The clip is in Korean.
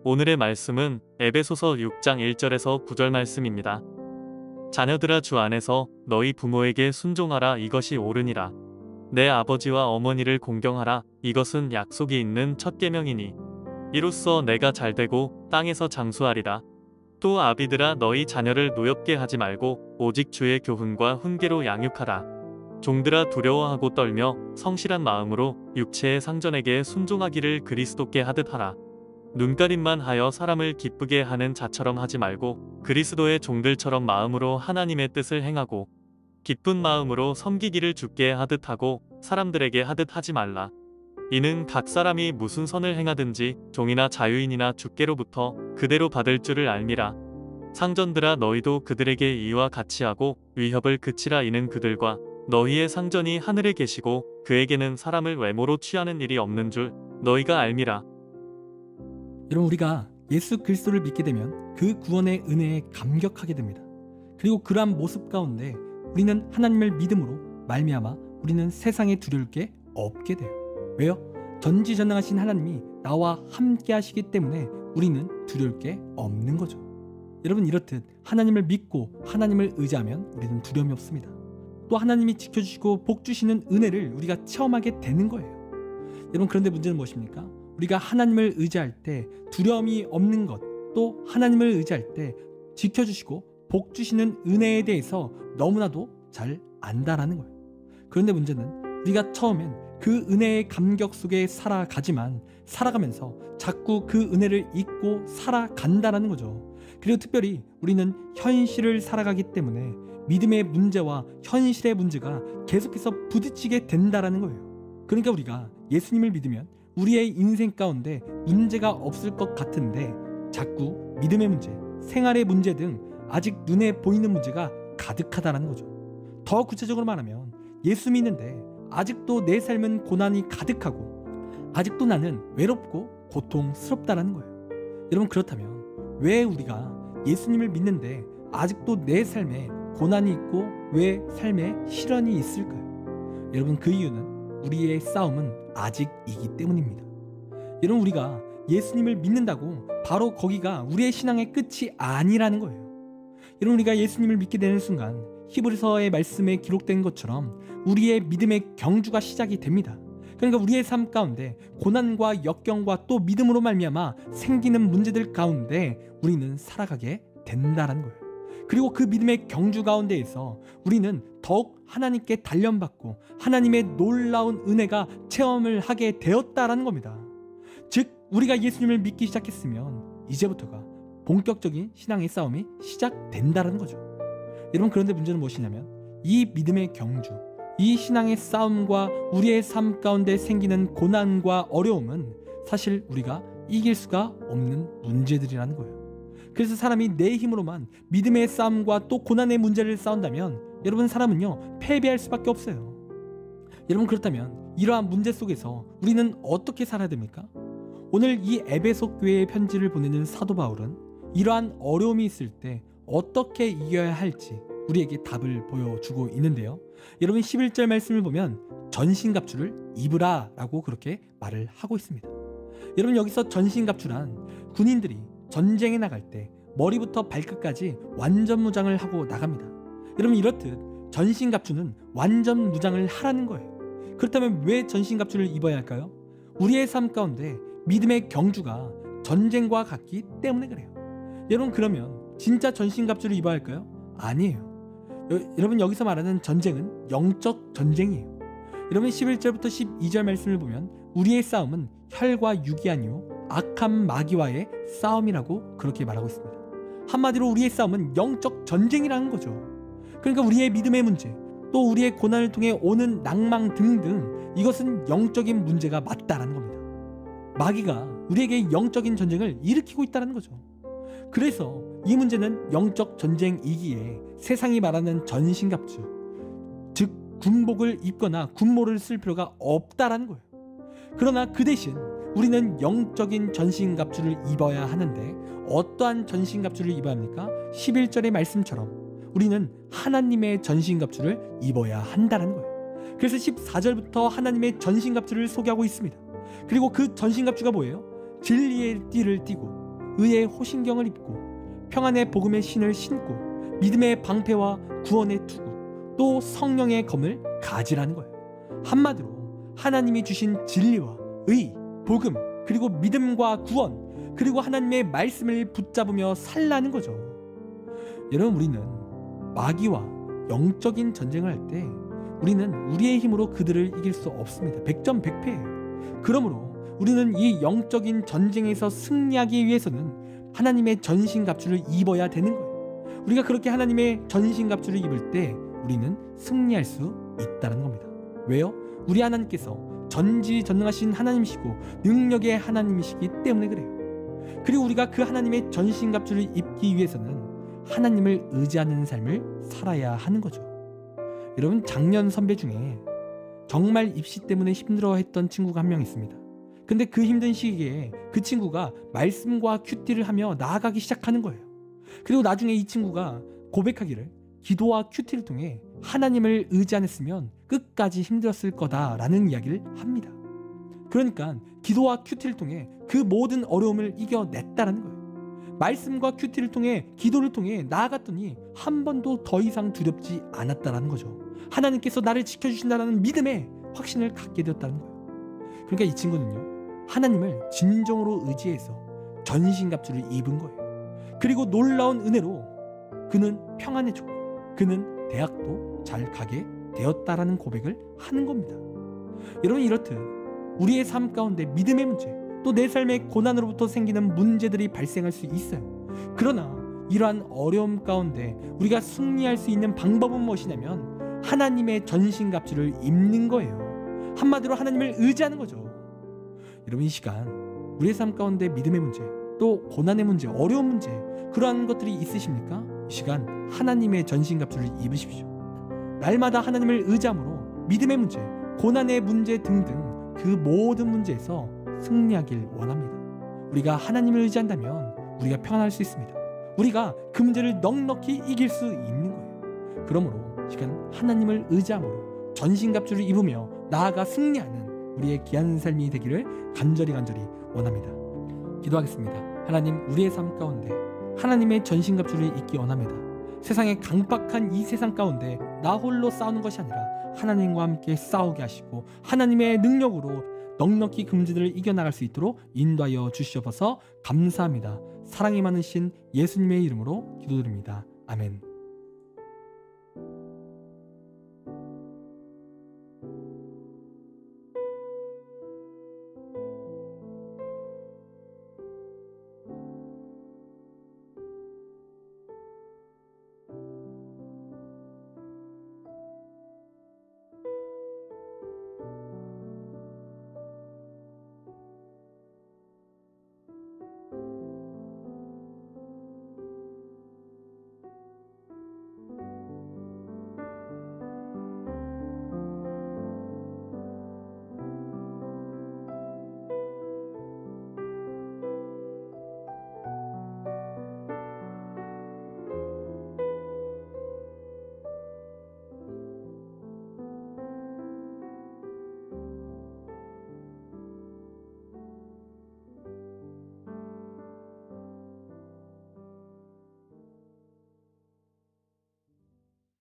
오늘의 말씀은 에베소서 6장 1절에서 9절 말씀입니다. 자녀들아 주 안에서 너희 부모에게 순종하라 이것이 옳으니라. 내 아버지와 어머니를 공경하라 이것은 약속이 있는 첫 계명이니 이로써 내가 잘되고 땅에서 장수하리라. 또 아비들아 너희 자녀를 노엽게 하지 말고 오직 주의 교훈과 훈계로 양육하라. 종들아 두려워하고 떨며 성실한 마음으로 육체의 상전에게 순종하기를 그리스도께 하듯 하라. 눈가림만 하여 사람을 기쁘게 하는 자처럼 하지 말고 그리스도의 종들처럼 마음으로 하나님의 뜻을 행하고 기쁜 마음으로 섬기기를 주께 하듯 하고 사람들에게 하듯 하지 말라. 이는 각 사람이 무슨 선을 행하든지 종이나 자유인이나 주께로부터 그대로 받을 줄을 알미라. 상전들아 너희도 그들에게 이와 같이 하고 위협을 그치라. 이는 그들과 너희의 상전이 하늘에 계시고 그에게는 사람을 외모로 취하는 일이 없는 줄 너희가 알미라. 여러분, 우리가 예수 그리스도를 믿게 되면 그 구원의 은혜에 감격하게 됩니다. 그리고 그러한 모습 가운데 우리는 하나님을 믿음으로 말미암아 우리는 세상에 두려울 게 없게 돼요. 왜요? 전지전능하신 하나님이 나와 함께 하시기 때문에 우리는 두려울 게 없는 거죠. 여러분, 이렇듯 하나님을 믿고 하나님을 의지하면 우리는 두려움이 없습니다. 또 하나님이 지켜주시고 복 주시는 은혜를 우리가 체험하게 되는 거예요. 여러분, 그런데 문제는 무엇입니까? 우리가 하나님을 의지할 때 두려움이 없는 것, 또 하나님을 의지할 때 지켜주시고 복 주시는 은혜에 대해서 너무나도 잘 안다라는 거예요. 그런데 문제는 우리가 처음엔 그 은혜의 감격 속에 살아가지만 살아가면서 자꾸 그 은혜를 잊고 살아간다라는 거죠. 그리고 특별히 우리는 현실을 살아가기 때문에 믿음의 문제와 현실의 문제가 계속해서 부딪히게 된다라는 거예요. 그러니까 우리가 예수님을 믿으면 우리의 인생 가운데 문제가 없을 것 같은데 자꾸 믿음의 문제, 생활의 문제 등 아직 눈에 보이는 문제가 가득하다는 거죠. 더 구체적으로 말하면 예수 믿는데 아직도 내 삶은 고난이 가득하고 아직도 나는 외롭고 고통스럽다는 거예요. 여러분, 그렇다면 왜 우리가 예수님을 믿는데 아직도 내 삶에 고난이 있고 왜 삶에 시련이 있을까요? 여러분, 그 이유는 우리의 싸움은 아직이기 때문입니다. 여러분, 우리가 예수님을 믿는다고 바로 거기가 우리의 신앙의 끝이 아니라는 거예요. 여러분, 우리가 예수님을 믿게 되는 순간 히브리서의 말씀에 기록된 것처럼 우리의 믿음의 경주가 시작이 됩니다. 그러니까 우리의 삶 가운데 고난과 역경과 또 믿음으로 말미암아 생기는 문제들 가운데 우리는 살아가게 된다는 거예요. 그리고 그 믿음의 경주 가운데에서 우리는 더욱 하나님께 단련받고 하나님의 놀라운 은혜가 체험을 하게 되었다라는 겁니다. 즉, 우리가 예수님을 믿기 시작했으면 이제부터가 본격적인 신앙의 싸움이 시작된다는 거죠. 여러분, 그런데 문제는 무엇이냐면 이 믿음의 경주, 이 신앙의 싸움과 우리의 삶 가운데 생기는 고난과 어려움은 사실 우리가 이길 수가 없는 문제들이라는 거예요. 그래서 사람이 내 힘으로만 믿음의 싸움과 또 고난의 문제를 싸운다면 여러분, 사람은요 패배할 수밖에 없어요. 여러분, 그렇다면 이러한 문제 속에서 우리는 어떻게 살아야 됩니까? 오늘 이 에베소 교회의 편지를 보내는 사도 바울은 이러한 어려움이 있을 때 어떻게 이겨야 할지 우리에게 답을 보여주고 있는데요. 여러분, 11절 말씀을 보면 전신갑주를 입으라 라고 그렇게 말을 하고 있습니다. 여러분, 여기서 전신갑주란 군인들이 전쟁에 나갈 때 머리부터 발끝까지 완전 무장을 하고 나갑니다. 여러분, 이렇듯 전신갑주는 완전 무장을 하라는 거예요. 그렇다면 왜 전신갑주를 입어야 할까요? 우리의 삶 가운데 믿음의 경주가 전쟁과 같기 때문에 그래요. 여러분, 그러면 진짜 전신갑주를 입어야 할까요? 아니에요. 여러분, 여기서 말하는 전쟁은 영적 전쟁이에요. 여러분, 11절부터 12절 말씀을 보면 우리의 싸움은 혈과 육이 아니요 악한 마귀와의 싸움이라고 그렇게 말하고 있습니다. 한마디로 우리의 싸움은 영적 전쟁이라는 거죠. 그러니까 우리의 믿음의 문제, 또 우리의 고난을 통해 오는 낭망 등등 이것은 영적인 문제가 맞다라는 겁니다. 마귀가 우리에게 영적인 전쟁을 일으키고 있다는 거죠. 그래서 이 문제는 영적 전쟁이기에 세상이 말하는 전신갑주, 즉 군복을 입거나 군모를 쓸 필요가 없다라는 거예요. 그러나 그 대신 우리는 영적인 전신갑주를 입어야 하는데 어떠한 전신갑주를 입어야 합니까? 11절의 말씀처럼 우리는 하나님의 전신갑주를 입어야 한다는 거예요. 그래서 14절부터 하나님의 전신갑주를 소개하고 있습니다. 그리고 그 전신갑주가 뭐예요? 진리의 띠를 띠고 의의 호신경을 입고 평안의 복음의 신을 신고 믿음의 방패와 구원의 투구 또 성령의 검을 가지라는 거예요. 한마디로 하나님이 주신 진리와 의, 복음 그리고 믿음과 구원 그리고 하나님의 말씀을 붙잡으며 살라는 거죠. 여러분, 우리는 마귀와 영적인 전쟁을 할 때 우리는 우리의 힘으로 그들을 이길 수 없습니다. 100점 100패예요. 그러므로 우리는 이 영적인 전쟁에서 승리하기 위해서는 하나님의 전신갑주를 입어야 되는 거예요. 우리가 그렇게 하나님의 전신갑주를 입을 때 우리는 승리할 수 있다는 겁니다. 왜요? 우리 하나님께서 전지전능하신 하나님이시고 능력의 하나님이시기 때문에 그래요. 그리고 우리가 그 하나님의 전신갑주를 입기 위해서는 하나님을 의지하는 삶을 살아야 하는 거죠. 여러분, 작년 선배 중에 정말 입시 때문에 힘들어했던 친구가 한 명 있습니다. 근데 그 힘든 시기에 그 친구가 말씀과 큐티를 하며 나아가기 시작하는 거예요. 그리고 나중에 이 친구가 고백하기를 기도와 큐티를 통해 하나님을 의지 안 했으면 끝까지 힘들었을 거다라는 이야기를 합니다. 그러니까 기도와 큐티를 통해 그 모든 어려움을 이겨냈다라는 거예요. 말씀과 큐티를 통해 기도를 통해 나아갔더니 한 번도 더 이상 두렵지 않았다라는 거죠. 하나님께서 나를 지켜주신다는 믿음의 확신을 갖게 되었다는 거예요. 그러니까 이 친구는요, 하나님을 진정으로 의지해서 전신갑주를 입은 거예요. 그리고 놀라운 은혜로 그는 평안해졌고 그는 대학도 잘 가게 되었다라는 고백을 하는 겁니다. 여러분, 이렇듯 우리의 삶 가운데 믿음의 문제 또 내 삶의 고난으로부터 생기는 문제들이 발생할 수 있어요. 그러나 이러한 어려움 가운데 우리가 승리할 수 있는 방법은 무엇이냐면 하나님의 전신갑주를 입는 거예요. 한마디로 하나님을 의지하는 거죠. 여러분, 이 시간 우리의 삶 가운데 믿음의 문제 또 고난의 문제, 어려운 문제 그러한 것들이 있으십니까? 이 시간 하나님의 전신갑주를 입으십시오. 날마다 하나님을 의지함으로 믿음의 문제, 고난의 문제 등등 그 모든 문제에서 승리하길 원합니다. 우리가 하나님을 의지한다면 우리가 평안할 수 있습니다. 우리가 그 문제를 넉넉히 이길 수 있는 거예요. 그러므로 시간 하나님을 의지함으로 전신갑주를 입으며 나아가 승리하는 우리의 귀한 삶이 되기를 간절히 원합니다. 기도하겠습니다. 하나님, 우리의 삶 가운데 하나님의 전신갑주를 입기 원합니다. 세상의 강박한 이 세상 가운데 나 홀로 싸우는 것이 아니라 하나님과 함께 싸우게 하시고 하나님의 능력으로 넉넉히 그 문제들을 이겨나갈 수 있도록 인도하여 주시옵소서. 감사합니다. 사랑이 많으신 예수님의 이름으로 기도드립니다. 아멘.